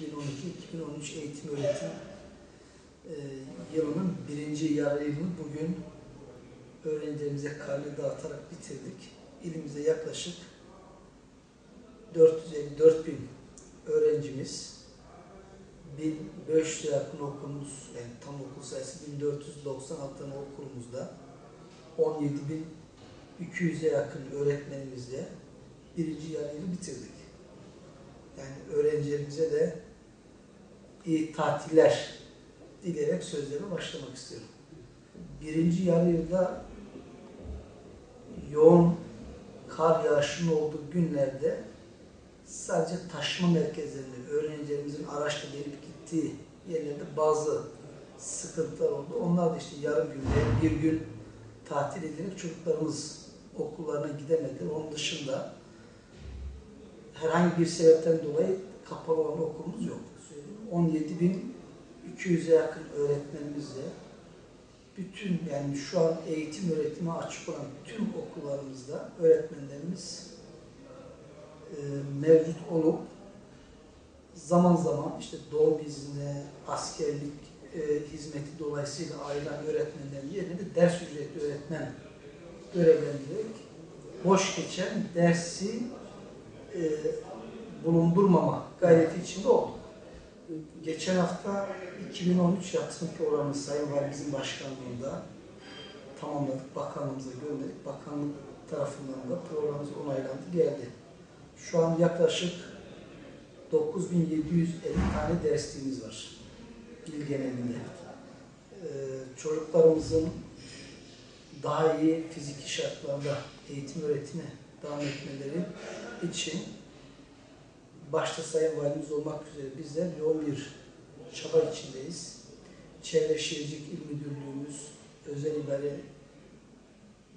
2012-2013 eğitim öğretim yılının birinci yarı yılını bugün öğrencilerimize karne dağıtarak bitirdik. İlimizde yaklaşık 454 bin öğrencimiz, 1500'e yakın okulumuz, yani tam okul sayısı 1496 tane okulumuzda, 17.200'e yakın öğretmenimizle birinci yarı yılı bitirdik. Yani öğrencilerimize de iyi tatiller dileyerek sözlerime başlamak istiyorum. Birinci yarı yılda yoğun kar yağışının olduğu günlerde sadece taşıma merkezlerinde öğrencilerimizin araçla gelip gittiği yerlerde bazı sıkıntılar oldu. Onlar da işte yarım gün veya bir gün tatil edilerek çocuklarımız okullarına gidemedi. Onun dışında herhangi bir sebepten dolayı kapalı olan okulumuz yok. 17.200'e yakın öğretmenimizle bütün, yani şu an eğitim öğretime açık olan tüm okullarımızda öğretmenlerimiz mevcut olup zaman zaman işte doğum izni, askerlik hizmeti dolayısıyla ayrılan öğretmenlerin yerine de ders ücretli öğretmen görevlendirerek boş geçen dersi bulundurmama gayreti içinde olduk. Geçen hafta 2013 yatırım programı Sayın Valimizin başkanlığında tamamladık, bakanlığımıza gönderdik. Bakanlık tarafından da programımız onaylandı, geldi. Şu an yaklaşık 9.750 tane dersliğimiz var il genelinde. Çocuklarımızın daha iyi fiziki şartlarda eğitim öğretime devam etmeleri için başta Sayın Valimiz olmak üzere bizler yoğun bir çaba içindeyiz. Çevre Şehircilik İl Müdürlüğümüz, Özel İdare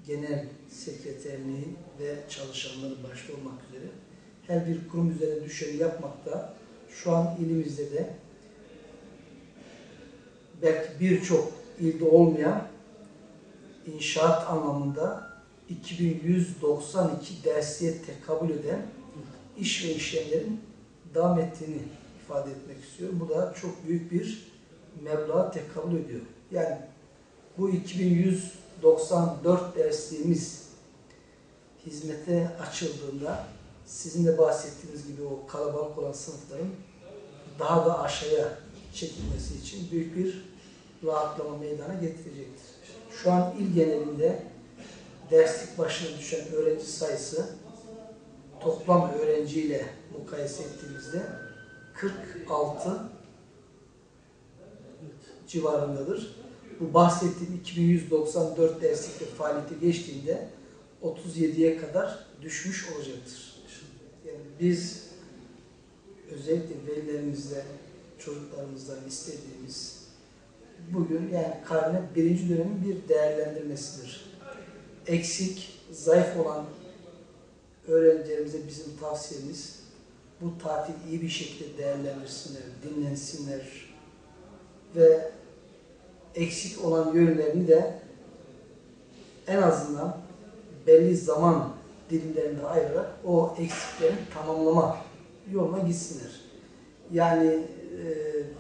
Genel Sekreterliği ve çalışanları başta olmak üzere her bir kurum üzerine düşeni yapmakta. Şu an ilimizde de belki birçok ilde olmayan inşaat anlamında 2192 dersliğe tekabül eden iş ve işlemlerin devam ettiğini ifade etmek istiyorum. Bu da çok büyük bir meblağa tekabül ediyor. Yani bu 2194 dersliğimiz hizmete açıldığında sizin de bahsettiğiniz gibi o kalabalık olan sınıfların daha da aşağıya çekilmesi için büyük bir rahatlama meydana getirecektir. Şu an il genelinde derslik başına düşen öğrenci sayısı toplam öğrenciyle mukayese ettiğimizde 46 civarındadır. Bu bahsettiğim 2194 derslikte faaliyete geçtiğinde 37'ye kadar düşmüş olacaktır. Yani biz özellikle velilerimizle, çocuklarımızdan istediğimiz bugün yani karne birinci dönemin bir değerlendirmesidir. Eksik, zayıf olan öğrencilerimize bizim tavsiyemiz bu tatil iyi bir şekilde değerlendirsinler, dinlensinler ve eksik olan yönlerini de en azından belli zaman dilimlerinde ayırarak o eksiklerin tamamlama yoluna gitsinler. Yani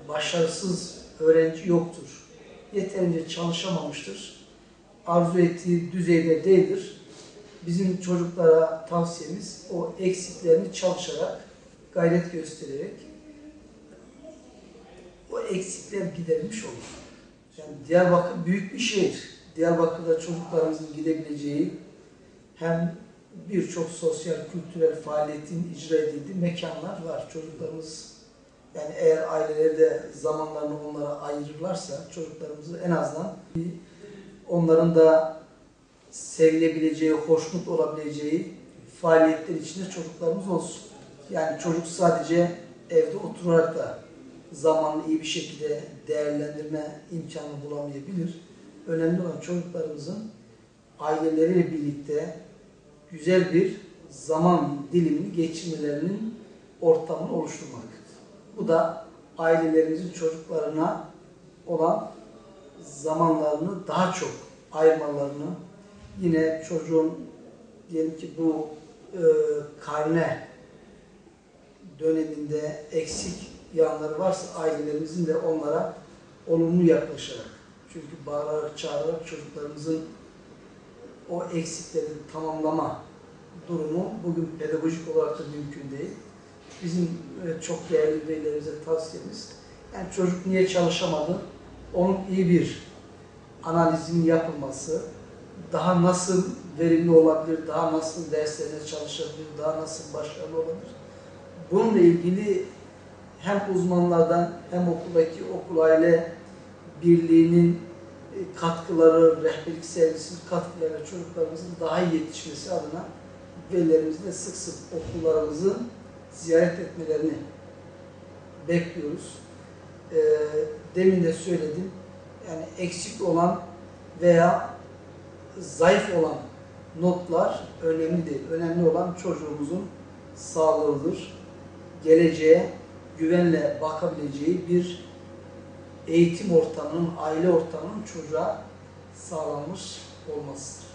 başarısız öğrenci yoktur. Yeterince çalışamamıştır. Arzu ettiği düzeyde değildir. Bizim çocuklara tavsiyemiz o eksiklerini çalışarak, gayret göstererek o eksikler giderilmiş olur. Yani Diyarbakır büyük bir şehir. Diyarbakır'da çocuklarımızın gidebileceği hem birçok sosyal, kültürel faaliyetin icra edildiği mekanlar var. Çocuklarımız, yani eğer aileleri de zamanlarını onlara ayırırlarsa çocuklarımızı en azından onların da sevilebileceği, hoşnut olabileceği faaliyetler içinde çocuklarımız olsun. Yani çocuk sadece evde oturarak da zamanını iyi bir şekilde değerlendirme imkanı bulamayabilir. Önemli olan çocuklarımızın aileleriyle birlikte güzel bir zaman dilimini geçirmelerinin ortamını oluşturmak. Bu da ailelerimizin çocuklarına olan zamanlarını daha çok ayırmalarını, yine çocuğun diyelim ki bu karne döneminde eksik yanları varsa ailelerimizin de onlara olumlu yaklaşarak, çünkü bağırarak, çağırarak çocuklarımızın o eksiklerini tamamlama durumu bugün pedagojik olarak da mümkün değil. Bizim çok değerli velilerimize tavsiyemiz, yani çocuk niye çalışamadı, onun iyi bir analizinin yapılması, daha nasıl verimli olabilir, daha nasıl derslerine çalışabilir, daha nasıl başarılı olabilir. Bununla ilgili hem uzmanlardan hem okuldaki okul aile birliğinin katkıları, rehberlik servisinin katkılarıyla çocuklarımızın daha iyi yetişmesi adına velilerimizin de sık sık okullarımızı ziyaret etmelerini bekliyoruz. Demin de söyledim, yani eksik olan veya zayıf olan notlar önemli değil. Önemli olan çocuğumuzun sağlığıdır. Geleceğe güvenle bakabileceği bir eğitim ortamının, aile ortamının çocuğa sağlanmış olmasıdır.